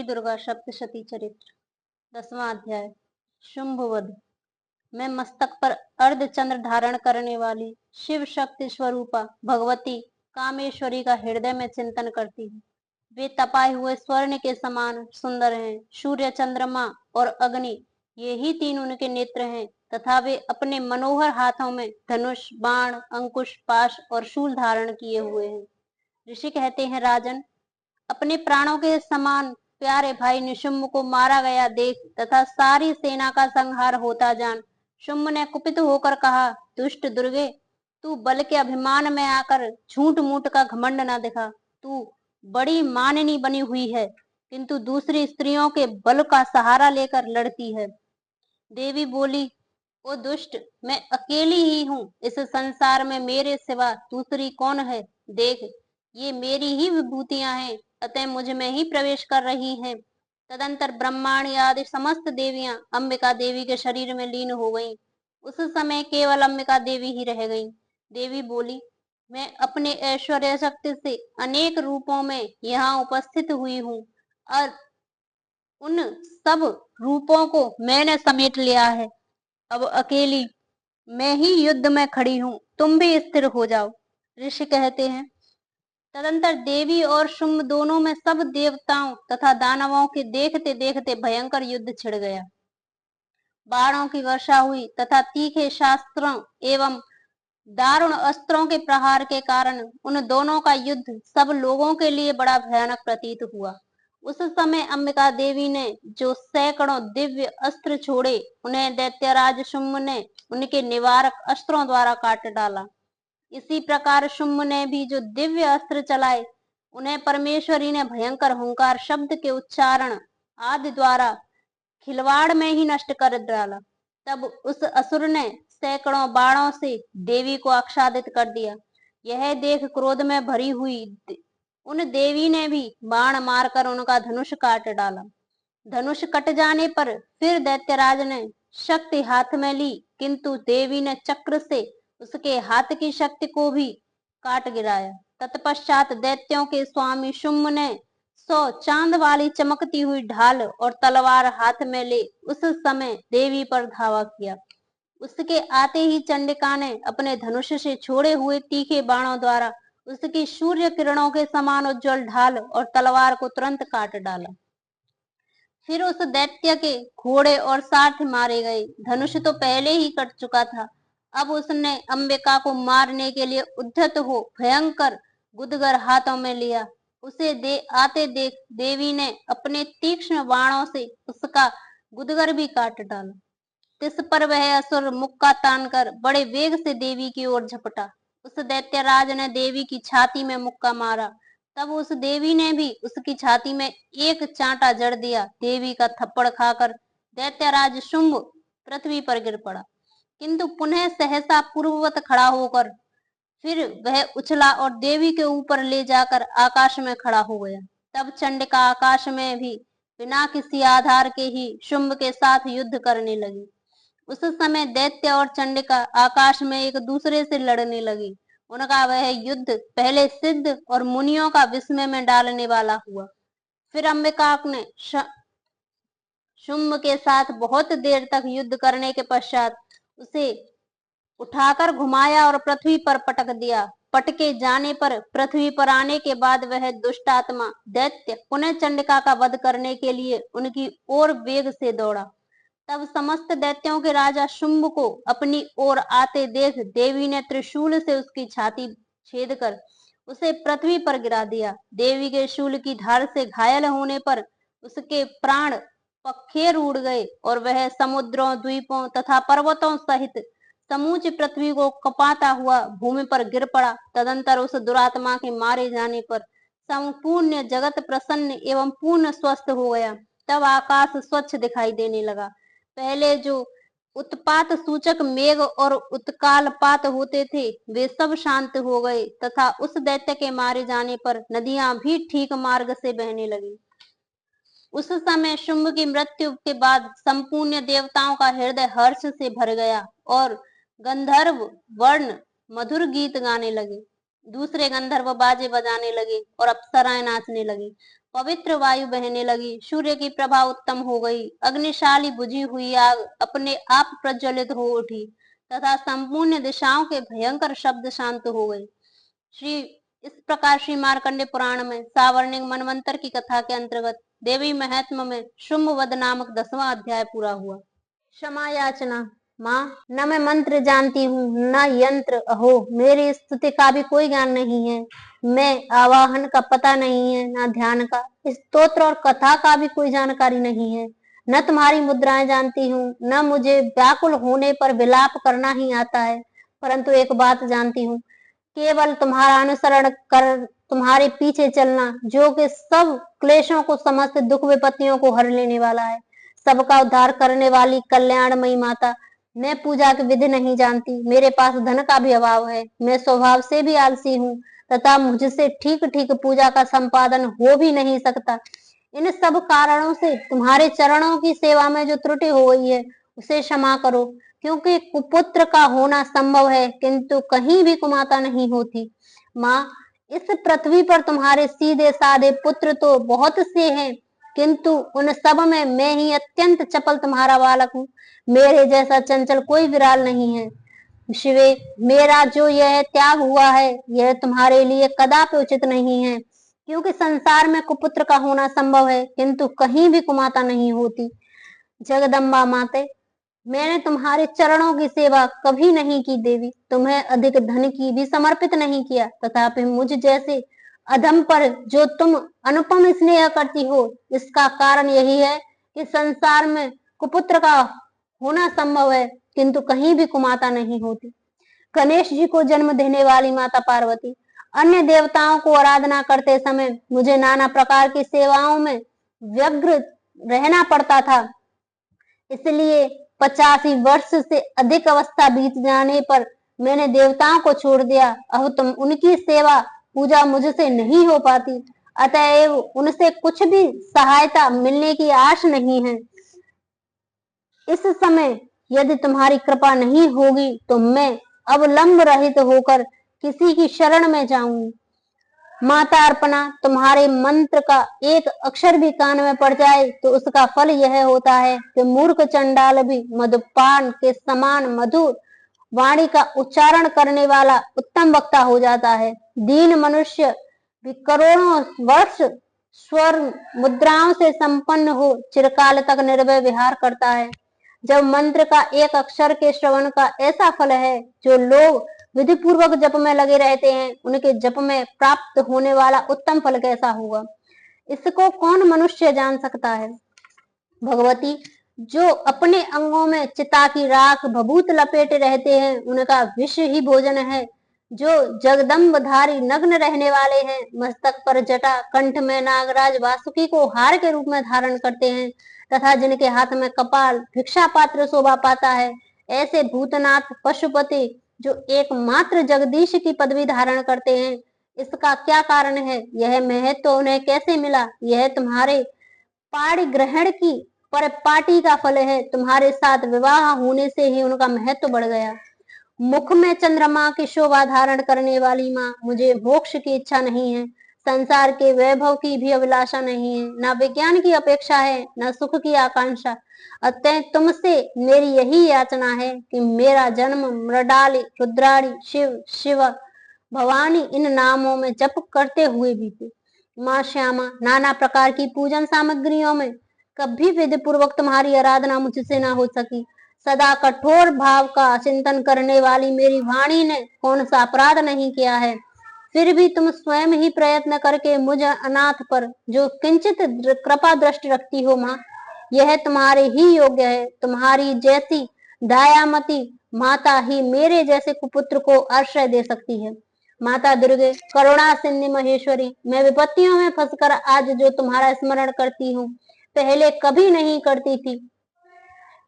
दुर्गा सप्तशती चरित्र 10वां अध्याय। शुंभवध। मैं मस्तक पर अर्ध चंद्र धारण करने वाली शिव शक्ति स्वरूपा भगवती कामेश्वरी का हृदय में चिंतन करती हूँ। वे तपाए हुए स्वर्ण के समान सुंदर हैं। सूर्य, चंद्रमा और अग्नि, ये ही तीन उनके नेत्र हैं तथा वे अपने मनोहर हाथों में धनुष, बाण, अंकुश, पाश और शूल धारण किए हुए हैं। ऋषि कहते हैं, राजन, अपने प्राणों के समान प्यारे भाई निशुंभ को मारा गया देख तथा सारी सेना का संहार होता जान शुंभ ने कुपित होकर कहा, दुष्ट दुर्गे, तू बल के अभिमान में आकर झूठ मूठ का घमंड न दिखा। तू बड़ी माननी बनी हुई है, किंतु दूसरी स्त्रियों के बल का सहारा लेकर लड़ती है। देवी बोली, ओ दुष्ट, मैं अकेली ही हूँ। इस संसार में मेरे सिवा दूसरी कौन है? देख, ये मेरी ही विभूतियां हैं, अतः मुझ में ही प्रवेश कर रही हैं। तदंतर ब्रह्मांड आदि समस्त देवियां अंबिका देवी के शरीर में लीन हो गईं। उस समय केवल अंबिका देवी ही रह गईं। देवी बोली, मैं अपने ऐश्वर्य शक्ति से अनेक रूपों में यहाँ उपस्थित हुई हूँ और उन सब रूपों को मैंने समेट लिया है। अब अकेली मैं ही युद्ध में खड़ी हूँ, तुम भी स्थिर हो जाओ। ऋषि कहते हैं, तदंतर देवी और शुंभ दोनों में सब देवताओं तथा दानवों के देखते देखते भयंकर युद्ध छिड़ गया। बाणों की वर्षा हुई तथा तीखे शास्त्रों एवं दारुण अस्त्रों के प्रहार के कारण उन दोनों का युद्ध सब लोगों के लिए बड़ा भयानक प्रतीत हुआ। उस समय अंबिका देवी ने जो सैकड़ों दिव्य अस्त्र छोड़े, उन्हें दैत्यराज शुंभ ने उनके निवारक अस्त्रों द्वारा काट डाला। इसी प्रकार शुंभ ने भी जो दिव्य अस्त्र चलाए, उन्हें परमेश्वरी ने भयंकर हुंकार शब्द के उच्चारण आदि द्वारा खिलवाड़ में ही नष्ट कर डाला। तब उस असुर ने सैकड़ों बाणों से देवी को आच्छादित कर दिया। यह देख क्रोध में भरी हुई उन देवी ने भी बाण मारकर उनका धनुष काट डाला। धनुष कट जाने पर फिर दैत्यराज ने शक्ति हाथ में ली, किंतु देवी ने चक्र से उसके हाथ की शक्ति को भी काट गिराया। तत्पश्चात दैत्यों के स्वामी शुंभ ने 100 चांद वाली चमकती हुई ढाल और तलवार हाथ में ले उस समय देवी पर धावा किया। उसके आते ही चंडिका ने अपने धनुष से छोड़े हुए तीखे बाणों द्वारा उसकी सूर्य किरणों के समान उज्जवल ढाल और तलवार को तुरंत काट डाला। फिर उस दैत्य के घोड़े और सारथी मारे गए। धनुष तो पहले ही कट चुका था। अब उसने अंबिका को मारने के लिए उद्धत हो भयंकर गुदगर हाथों में लिया। उसे आते देख देवी ने अपने तीक्ष्ण बाणों से उसका गुदगर भी काट डाला। तिस पर वह असुर मुक्का तानकर बड़े वेग से देवी की ओर झपटा। उस दैत्यराज ने देवी की छाती में मुक्का मारा। तब उस देवी ने भी उसकी छाती में एक चांटा जड़ दिया। देवी का थप्पड़ खाकर दैत्यराज शुंभ पृथ्वी पर गिर पड़ा, किंतु पुनः सहसा पूर्ववत खड़ा होकर फिर वह उछला और देवी के ऊपर ले जाकर आकाश में खड़ा हो गया। तब चंडिका आकाश में भी बिना किसी आधार के ही शुंभ के साथ युद्ध करने लगी। उस समय दैत्य और चंडिका आकाश में एक दूसरे से लड़ने लगी। उनका वह युद्ध पहले सिद्ध और मुनियों का विस्मय में डालने वाला हुआ। फिर अंबिका ने शुंभ के साथ बहुत देर तक युद्ध करने के पश्चात उसे उठाकर घुमाया और पृथ्वी पर पटक दिया। पटके जाने पर पृथ्वी पर आने के बाद वह दुष्ट आत्मा दैत्य पुनः चंडिका का वध करने के लिए उनकी ओर वेग से दौड़ा। तब समस्त दैत्यों के राजा शुंभ को अपनी ओर आते देख देवी ने त्रिशूल से उसकी छाती छेद कर उसे पृथ्वी पर गिरा दिया। देवी के शूल की धार से घायल होने पर उसके प्राण पखेर उड़ गए और वह समुद्रों, द्वीपों तथा पर्वतों सहित समूची पृथ्वी को कपाता हुआ भूमि पर गिर पड़ा। तदंतर उस दुरात्मा के मारे जाने पर संपूर्ण जगत प्रसन्न एवं पूर्ण स्वस्थ हो गया। तब आकाश स्वच्छ दिखाई देने लगा। पहले जो उत्पात सूचक मेघ और उत्कालपात होते थे, वे सब शांत हो गए तथा उस दैत्य के मारे जाने पर नदियां भी ठीक मार्ग से बहने लगी। उस समय शुंभ की मृत्यु के बाद संपूर्ण देवताओं का हृदय हर्ष से भर गया और गंधर्व वर्ण मधुर गीत गाने लगे। दूसरे गंधर्व बाजे बजाने लगे और अप्सराएं नाचने लगी। पवित्र वायु बहने लगी, सूर्य की प्रभा उत्तम हो गई, अग्निशाली बुझी हुई आग अपने आप प्रज्वलित हो उठी तथा संपूर्ण दिशाओं के भयंकर शब्द शांत हो गए। इस प्रकार श्री मार्कंडे पुराण में सावर्णिक मनवंतर की कथा के अंतर्गत देवी महत्म में शुंभवध नामक 10वां अध्याय पूरा हुआ। क्षमा याचना। माँ, न मैं मंत्र जानती हूँ न यंत्र, अहो मेरी स्तुति का भी कोई ज्ञान नहीं है। मैं आवाहन का पता नहीं है न ध्यान का, स्तोत्र और कथा का भी कोई जानकारी नहीं है। न तुम्हारी मुद्राएं जानती हूँ, न मुझे व्याकुल होने पर विलाप करना ही आता है। परंतु एक बात जानती हूँ, केवल तुम्हारा अनुसरण कर तुम्हारे पीछे चलना, जो कि सब क्लेशों को, समस्त दुख विपत्तियों को हर लेने वाला है, सबका उद्धार करने वाली कल्याणमयी माता। मैं पूजा की विधि नहीं जानती, मेरे पास धन का भी अभाव है, मैं स्वभाव से भी आलसी हूँ तथा मुझसे ठीक ठीक पूजा का संपादन हो भी नहीं सकता। इन सब कारणों से तुम्हारे चरणों की सेवा में जो त्रुटि हो गई है उसे क्षमा करो, क्योंकि कुपुत्र का होना संभव है किंतु कहीं भी कुमाता नहीं होती। माँ, इस पृथ्वी पर तुम्हारे सीधे साधे पुत्र तो बहुत से हैं, किंतु उन सब में मैं ही अत्यंत चपल तुम्हारा बालक हूँ। मेरे जैसा चंचल कोई विराल नहीं है। शिवे, मेरा जो यह त्याग हुआ है यह तुम्हारे लिए कदापि उचित नहीं है, क्योंकि संसार में कुपुत्र का होना संभव है किंतु कहीं भी कुमाता नहीं होती। जगदम्बा माते, मैंने तुम्हारे चरणों की सेवा कभी नहीं की देवी, तुम्हें अधिक धन की भी समर्पित नहीं किया, तथापि मुझ जैसे अधम पर जो तुम अनुपम स्नेह करती हो, इसका कारण यही है कि संसार में कुपुत्र का होना संभव है किंतु कहीं भी कुमाता नहीं होती। गणेश जी को जन्म देने वाली माता पार्वती, अन्य देवताओं को आराधना करते समय मुझे नाना प्रकार की सेवाओं में व्यग्र रहना पड़ता था, इसलिए 85 वर्ष से अधिक अवस्था बीत जाने पर मैंने देवताओं को छोड़ दिया। अब तुम उनकी सेवा पूजा मुझसे नहीं हो पाती, अतएव उनसे कुछ भी सहायता मिलने की आश नहीं है। इस समय यदि तुम्हारी कृपा नहीं होगी तो मैं अवलंब रहित होकर किसी की शरण में जाऊंगी। माता अर्पणा, तुम्हारे मंत्र का एक अक्षर भी कान में पड़ जाए तो उसका फल यह होता है कि मूर्ख चंडाल भी मधुपान के समान मधुर वाणी का उच्चारण करने वाला उत्तम वक्ता हो जाता है। दीन मनुष्य भी करोड़ों वर्ष स्वर मुद्राओं से संपन्न हो चिरकाल तक निर्भय विहार करता है। जब मंत्र का एक अक्षर के श्रवण का ऐसा फल है, जो लोग विधि पूर्वक जप में लगे रहते हैं, उनके जप में प्राप्त होने वाला उत्तम फल कैसा होगा, इसको कौन मनुष्य जान सकता है। भगवती, जो अपने अंगों में चिता की राख भभूत लपेटे रहते हैं, उनका विष ही भोजन है। जो जगदम्बधारी नग्न रहने वाले हैं, मस्तक पर जटा, कंठ में नागराज वासुकी को हार के रूप में धारण करते हैं तथा जिनके हाथ में कपाल भिक्षा पात्र शोभा पाता है, ऐसे भूतनाथ पशुपति जो एकमात्र जगदीश की पदवी धारण करते हैं, इसका क्या कारण है, यह महत्व तो उन्हें कैसे मिला। यह तुम्हारे पाणी ग्रहण की पर पाटी का फल है। तुम्हारे साथ विवाह होने से ही उनका महत्व बढ़ गया। मुख में चंद्रमा की शोभा धारण करने वाली माँ, मुझे मोक्ष की इच्छा नहीं है, संसार के वैभव की भी अभिलाषा नहीं है, न विज्ञान की अपेक्षा है, न सुख की आकांक्षा। अतः तुमसे मेरी यही याचना है कि मेरा जन्म मृडाली, रुद्राणी, शिव, शिव, भवानी इन नामों में जप करते हुए बीते। माँ श्यामा, नाना प्रकार की पूजन सामग्रियों में कभी विधि पूर्वक तुम्हारी आराधना मुझसे न हो सकी। सदा कठोर भाव का चिंतन करने वाली मेरी वाणी ने कौन सा अपराध नहीं किया है, फिर भी तुम स्वयं ही प्रयत्न करके मुझ अनाथ पर जो किंचित कृपा दृष्टि रखती हो माँ, यह तुम्हारे ही योग्य है। तुम्हारी जैसी दयामती माता ही मेरे जैसे कुपुत्र को आश्रय दे सकती है। माता दुर्गे, करुणा सिंधु महेश्वरी, मैं विपत्तियों में फंसकर आज जो तुम्हारा स्मरण करती हूँ, पहले कभी नहीं करती थी।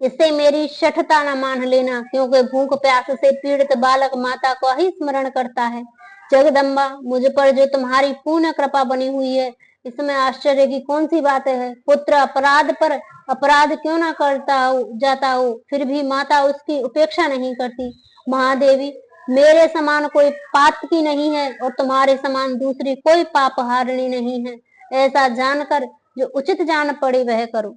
इसे मेरी शठता न मान लेना, क्योंकि भूख प्यास से पीड़ित बालक माता को ही स्मरण करता है। जगदम्बा, मुझ पर जो तुम्हारी पूर्ण कृपा बनी हुई है, इसमें आश्चर्य की कौन सी बात है। पुत्र अपराध पर अपराध क्यों ना करता हो जाता हो, फिर भी माता उसकी उपेक्षा नहीं करती। महादेवी, मेरे समान कोई पातकी नहीं है और तुम्हारे समान दूसरी कोई पाप हारिणी नहीं है। ऐसा जानकर जो उचित जान पड़े वह करो।